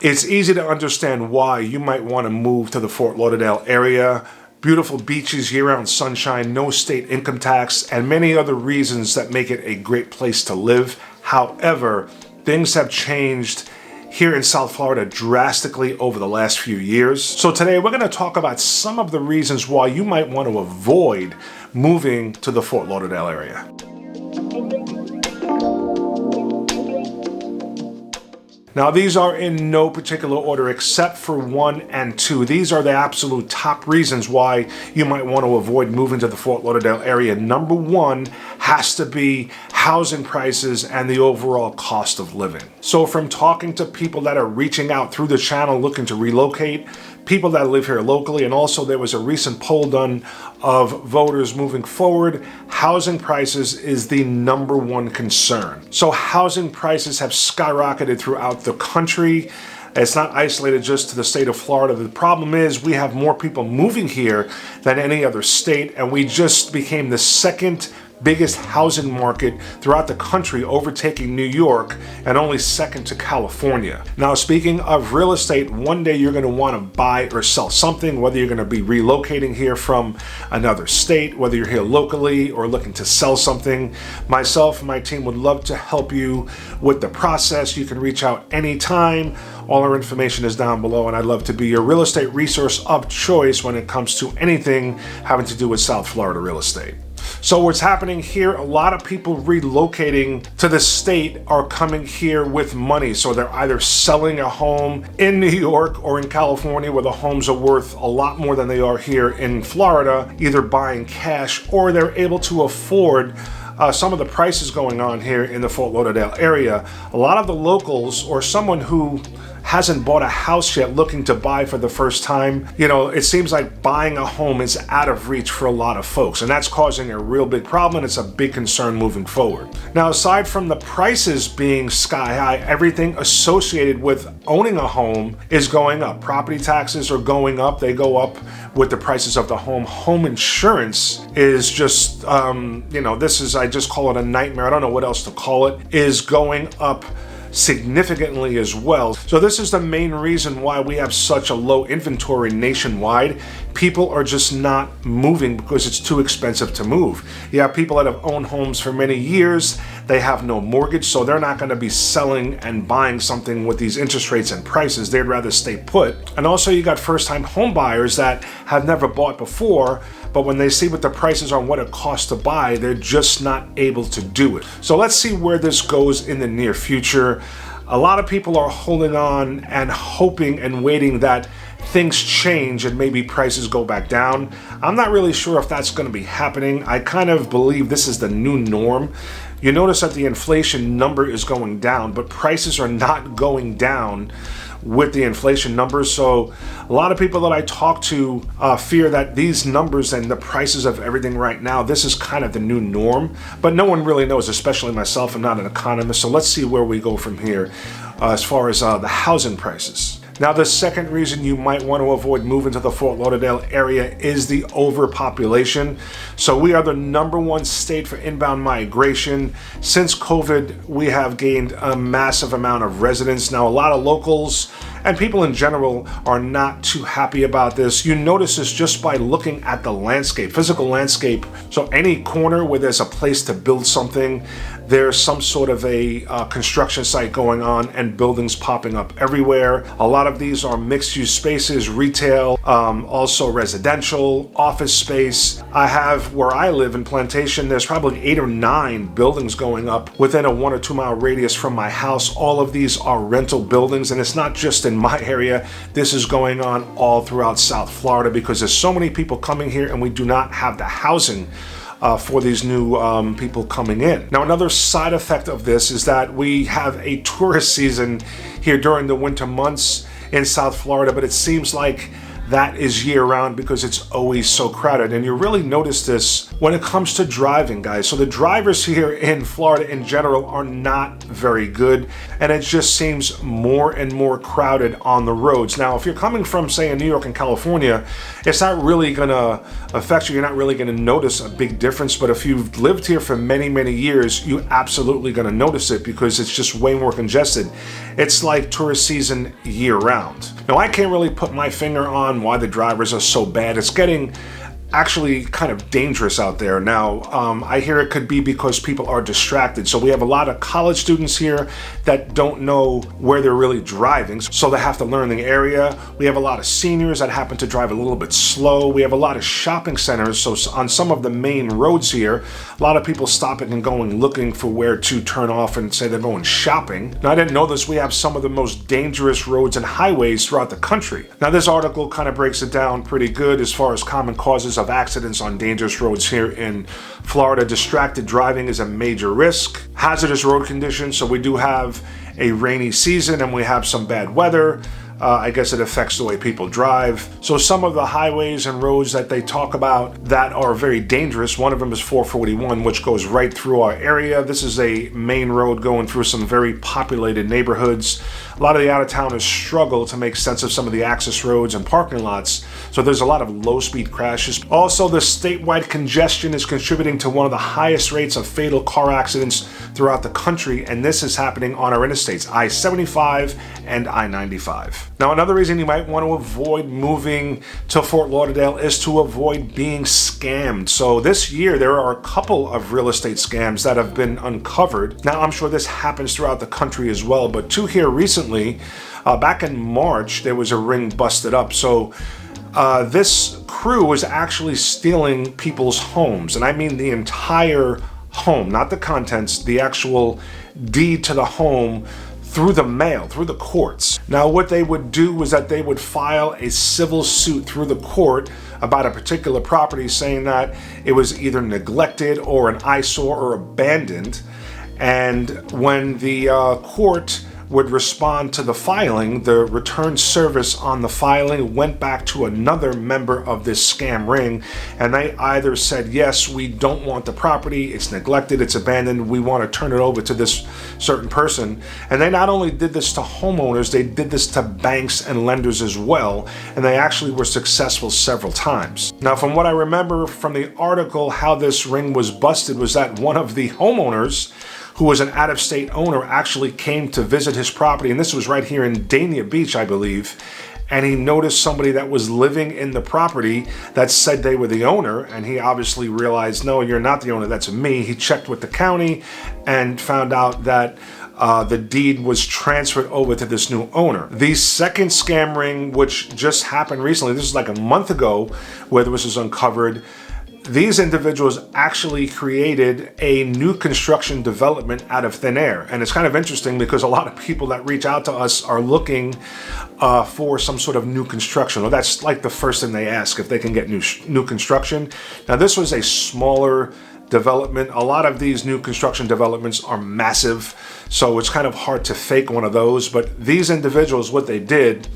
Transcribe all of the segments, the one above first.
It's easy to understand why you might want to move to the Fort Lauderdale area. Beautiful beaches, year-round sunshine, no state income tax, and many other reasons that make it a great place to live. However, things have changed here in South Florida drastically over the last few years. So today we're going to talk about some of the reasons why you might want to avoid moving to the Fort Lauderdale area. Now, these are in no particular order except for 1 and 2. These are the absolute top reasons why you might want to avoid moving to the Fort Lauderdale area. Number 1 has to be housing prices and the overall cost of living. So from talking to people that are reaching out through the channel looking to relocate, people that live here locally, and also there was a recent poll done of voters moving forward, housing prices is the number 1 concern. So housing prices have skyrocketed throughout the country. It's not isolated just to the state of Florida. The problem is we have more people moving here than any other state, and we just became the second biggest housing market throughout the country, overtaking New York and only second to California. Now, speaking of real estate, one day you're going to want to buy or sell something, whether you're going to be relocating here from another state, whether you're here locally or looking to sell something. Myself and my team would love to help you with the process. You can reach out anytime. All our information is down below, and I'd love to be your real estate resource of choice when it comes to anything having to do with South Florida real estate. So what's happening here, a lot of people relocating to the state are coming here with money. So they're either selling a home in New York or in California, where the homes are worth a lot more than they are here in Florida, either buying cash or they're able to afford some of the prices going on here in the Fort Lauderdale area. A lot of the locals or someone who hasn't bought a house yet looking to buy for the first time, it seems like buying a home is out of reach for a lot of folks, and that's causing a real big problem, and it's a big concern moving forward. Now, aside from the prices being sky high, everything associated with owning a home is going up. Property taxes are going up. They go up with the prices of the home. Home insurance is just, I just call it a nightmare. I don't know what else to call it, is going up significantly as well. So this is the main reason why we have such a low inventory nationwide. People are just not moving because it's too expensive to move. You have people that have owned homes for many years. They have no mortgage, so they're not going to be selling and buying something with these interest rates and prices. They'd rather stay put. And also you got first-time home buyers that have never bought before, but when they see what the prices are and what it costs to buy, they're just not able to do it. So let's see where this goes in the near future. A lot of people are holding on and hoping and waiting that things change and maybe prices go back down. I'm not really sure if that's going to be happening. I kind of believe this is the new norm. You notice that the inflation number is going down, but prices are not going down with the inflation numbers. So a lot of people that I talk to fear that these numbers and the prices of everything right now, this is kind of the new norm, but no one really knows, especially myself. I'm not an economist. So let's see where we go from here as far as the housing prices. Now, the second reason you might want to avoid moving to the Fort Lauderdale area is the overpopulation. So we are the number 1 state for inbound migration. Since COVID, we have gained a massive amount of residents. Now, a lot of locals and people in general are not too happy about this. You notice this just by looking at the landscape, physical landscape. So any corner where there's a place to build something, there's some sort of a construction site going on and buildings popping up everywhere. A lot of these are mixed-use spaces, retail, also residential, office space. I have, where I live in Plantation, there's probably 8 or 9 buildings going up within a 1 or 2 mile radius from my house. All of these are rental buildings, and it's not just in my area. This is going on all throughout South Florida because there's so many people coming here and we do not have the housing for these new people coming in. Now, another side effect of this is that we have a tourist season here during the winter months in South Florida, but it seems like that is year round because it's always so crowded. And you really notice this when it comes to driving, guys. So the drivers here in Florida in general are not very good, and it just seems more and more crowded on the roads. Now, if you're coming from, say, in New York and California, it's not really gonna affect you. You're not really gonna notice a big difference, but if you've lived here for many, many years, you absolutely gonna notice it because it's just way more congested. It's like tourist season year round. Now, I can't really put my finger on why the drivers are so bad. It's getting actually kind of dangerous out there now. I hear it could be because people are distracted. So we have a lot of college students here that don't know where they're really driving, so they have to learn the area. We have a lot of seniors that happen to drive a little bit slow. We have a lot of shopping centers. So on some of the main roads here, a lot of people stopping and going looking for where to turn off and say they're going shopping. Now, I didn't know this. We have some of the most dangerous roads and highways throughout the country. Now, this article kind of breaks it down pretty good as far as common causes of accidents on dangerous roads here in Florida. Distracted driving is a major risk. Hazardous road conditions. So we do have a rainy season and we have some bad weather. I guess it affects the way people drive. So some of the highways and roads that they talk about that are very dangerous, one of them is 441, which goes right through our area. This is a main road going through some very populated neighborhoods. A lot of the out-of-towners struggle to make sense of some of the access roads and parking lots, so there's a lot of low-speed crashes. Also, the statewide congestion is contributing to one of the highest rates of fatal car accidents throughout the country, and this is happening on our interstates, I-75 and I-95. Now, another reason you might want to avoid moving to Fort Lauderdale is to avoid being scammed. So this year, there are a couple of real estate scams that have been uncovered. Now, I'm sure this happens throughout the country as well, but two here recently. Back in March, there was a ring busted up. So this crew was actually stealing people's homes, and I mean the entire home, not the contents, the actual deed to the home, through the mail, through the courts. Now, what they would do was that they would file a civil suit through the court about a particular property, saying that it was either neglected or an eyesore or abandoned. And when the court would respond to the filing, the return service on the filing went back to another member of this scam ring, and they either said, yes, we don't want the property, it's neglected, it's abandoned, we want to turn it over to this certain person. And they not only did this to homeowners, they did this to banks and lenders as well, and they actually were successful several times. Now, from what I remember from the article, how this ring was busted was that one of the homeowners, who was an out-of-state owner, actually came to visit his property, and this was right here in Dania Beach, I believe, and he noticed somebody that was living in the property that said they were the owner, and he obviously realized, no, you're not the owner, that's me. He checked with the county and found out that the deed was transferred over to this new owner. The second scam ring, which just happened recently, this is like a month ago, where this was uncovered. These individuals actually created a new construction development out of thin air. And it's kind of interesting because a lot of people that reach out to us are looking for some sort of new construction. Well, that's like the first thing they ask, if they can get new construction. Now, this was a smaller development. A lot of these new construction developments are massive, so it's kind of hard to fake one of those. But these individuals, what they did,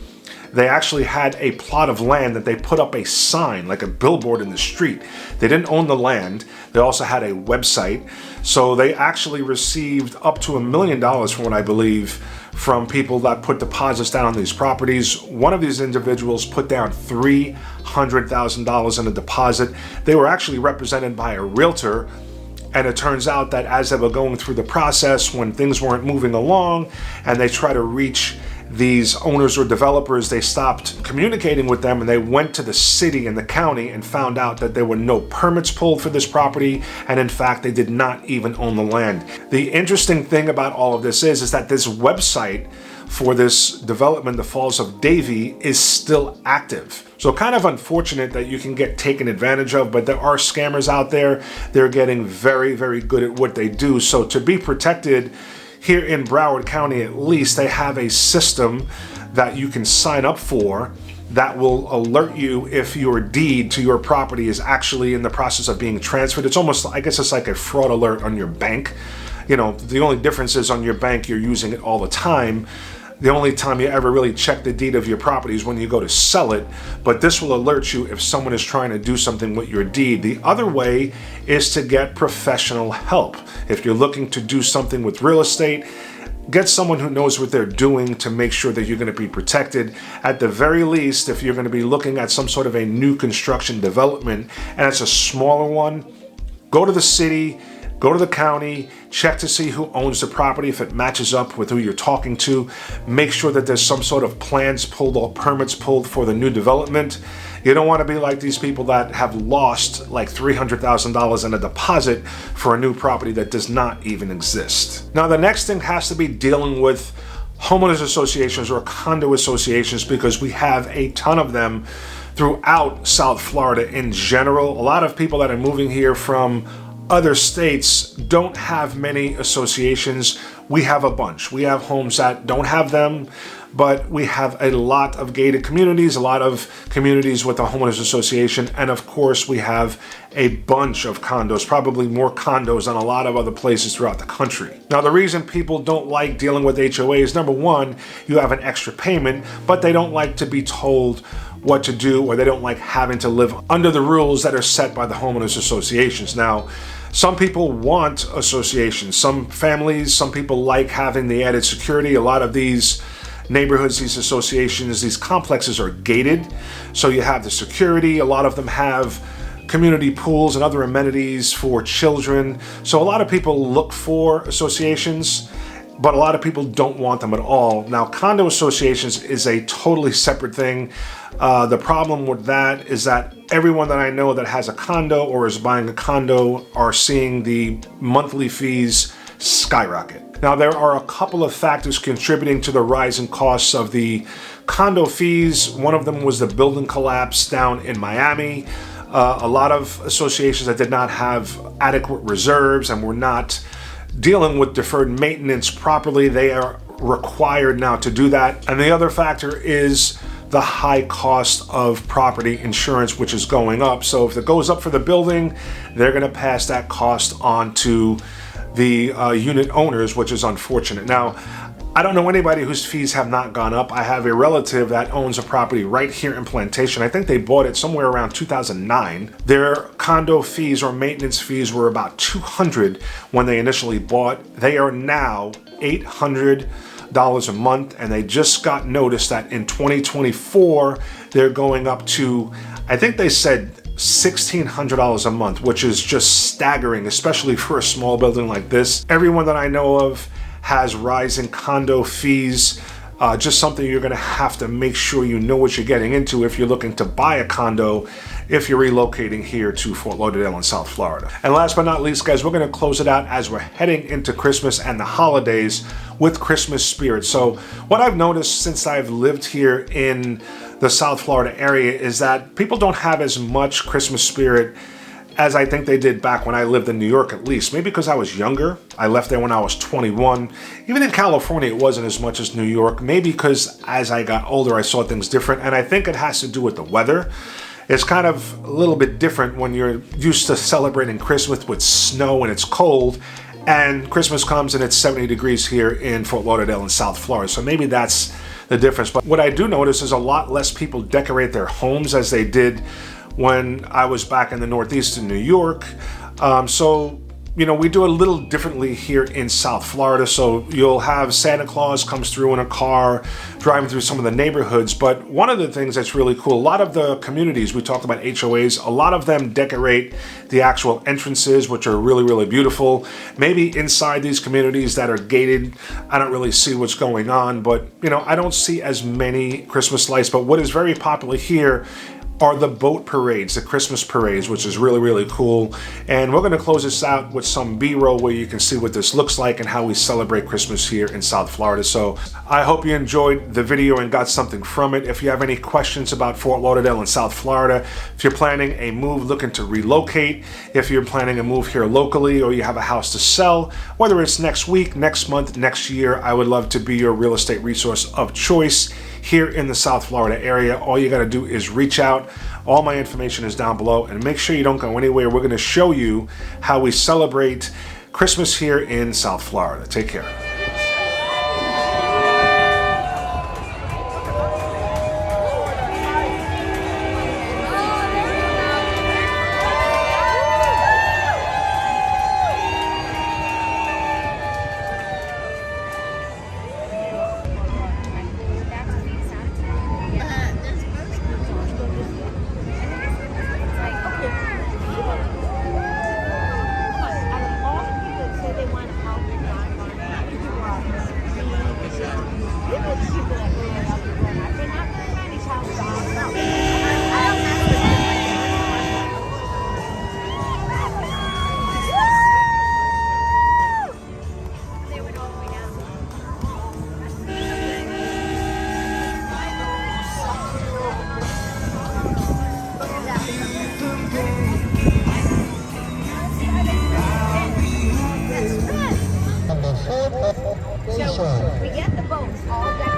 they actually had a plot of land that they put up a sign, like a billboard in the street. They didn't own the land. They also had a website. So they actually received up to $1 million, from what I believe, from people that put deposits down on these properties. One of these individuals put down $300,000 in a deposit. They were actually represented by a realtor. And it turns out that as they were going through the process, when things weren't moving along and they try to reach these owners or developers, they stopped communicating with them, and they went to the city and the county and found out that there were no permits pulled for this property, and in fact they did not even own the land. The interesting thing about all of this is that this website for this development, the Falls of Davie, is still active. So kind of unfortunate that you can get taken advantage of, but there are scammers out there. They're getting very, very good at what they do. So to be protected, here in Broward County, at least, they have a system that you can sign up for that will alert you if your deed to your property is actually in the process of being transferred. It's almost, I guess it's like a fraud alert on your bank. You know, the only difference is on your bank, you're using it all the time. The only time you ever really check the deed of your property is when you go to sell it, but this will alert you if someone is trying to do something with your deed. The other way is to get professional help. If you're looking to do something with real estate, get someone who knows what they're doing to make sure that you're going to be protected. At the very least, if you're going to be looking at some sort of a new construction development and it's a smaller one, go to the city, go to the county, check to see who owns the property, if it matches up with who you're talking to. Make sure that there's some sort of plans pulled or permits pulled for the new development. You don't want to be like these people that have lost like $300,000 in a deposit for a new property that does not even exist. Now, the next thing has to be dealing with homeowners associations or condo associations, because we have a ton of them throughout South Florida in general. A lot of people that are moving here from other states don't have many associations. We have a bunch. We have homes that don't have them, but we have a lot of gated communities, a lot of communities with a homeowners association, and of course we have a bunch of condos, probably more condos than a lot of other places throughout the country. Now, the reason people don't like dealing with HOAs, number one, you have an extra payment, but they don't like to be told what to do, or they don't like having to live under the rules that are set by the homeowners associations. Now, some people want associations. Some families, some people like having the added security. A lot of these neighborhoods, these associations, these complexes are gated. So you have the security. A lot of them have community pools and other amenities for children. So a lot of people look for associations, but a lot of people don't want them at all. Now, condo associations is a totally separate thing. The problem with that is that everyone that I know that has a condo or is buying a condo are seeing the monthly fees skyrocket. Now, there are a couple of factors contributing to the rise in costs of the condo fees. One of them was the building collapse down in Miami. A lot of associations that did not have adequate reserves and were not dealing with deferred maintenance properly, they are required now to do that. And the other factor is the high cost of property insurance, which is going up. So if it goes up for the building, they're going to pass that cost on to the unit owners, which is unfortunate. Now, I don't know anybody whose fees have not gone up. I have a relative that owns a property right here in Plantation. I think they bought it somewhere around 2009. Their condo fees or maintenance fees were about $200 when they initially bought. They are now $800 a month, and they just got notice that in 2024 they're going up to, I think they said $1,600 a month, which is just staggering, especially for a small building like this. Everyone that I know of has rising condo fees. Just something you're going to have to make sure you know what you're getting into if you're looking to buy a condo, if you're relocating here to Fort Lauderdale in South Florida. And last but not least, guys, we're going to close it out as we're heading into Christmas and the holidays with Christmas spirit. So what I've noticed since I've lived here in the South Florida area is that people don't have as much Christmas spirit as I think they did back when I lived in New York, at least. Maybe because I was younger. I left there when I was 21. Even in California, it wasn't as much as New York. Maybe because as I got older, I saw things different. And I think it has to do with the weather. It's kind of a little bit different when you're used to celebrating Christmas with snow and it's cold, and Christmas comes and it's 70 degrees here in Fort Lauderdale in South Florida. So maybe that's the difference. But what I do notice is a lot less people decorate their homes as they did when I was back in the Northeast in New York. So, you know, we do a little differently here in South Florida. So you'll have Santa Claus comes through in a car, driving through some of the neighborhoods. But one of the things that's really cool, a lot of the communities, we talked about HOAs, a lot of them decorate the actual entrances, which are really, really beautiful. Maybe inside these communities that are gated, I don't really see what's going on. But, you know, I don't see as many Christmas lights. But what is very popular here are the boat parades, the Christmas parades, which is really, really cool. And we're going to close this out with some B-roll where you can see what this looks like and how we celebrate Christmas here in South Florida. So I hope you enjoyed the video and got something from it. If you have any questions about Fort Lauderdale and South Florida, if you're planning a move, looking to relocate, if you're planning a move here locally, or you have a house to sell, whether it's next week, next month, next year, I would love to be your real estate resource of choice here in the South Florida area. All you got to do is reach out. All my information is down below, and make sure you don't go anywhere. We're going to show you how we celebrate Christmas here in South Florida. Take care. boats all decked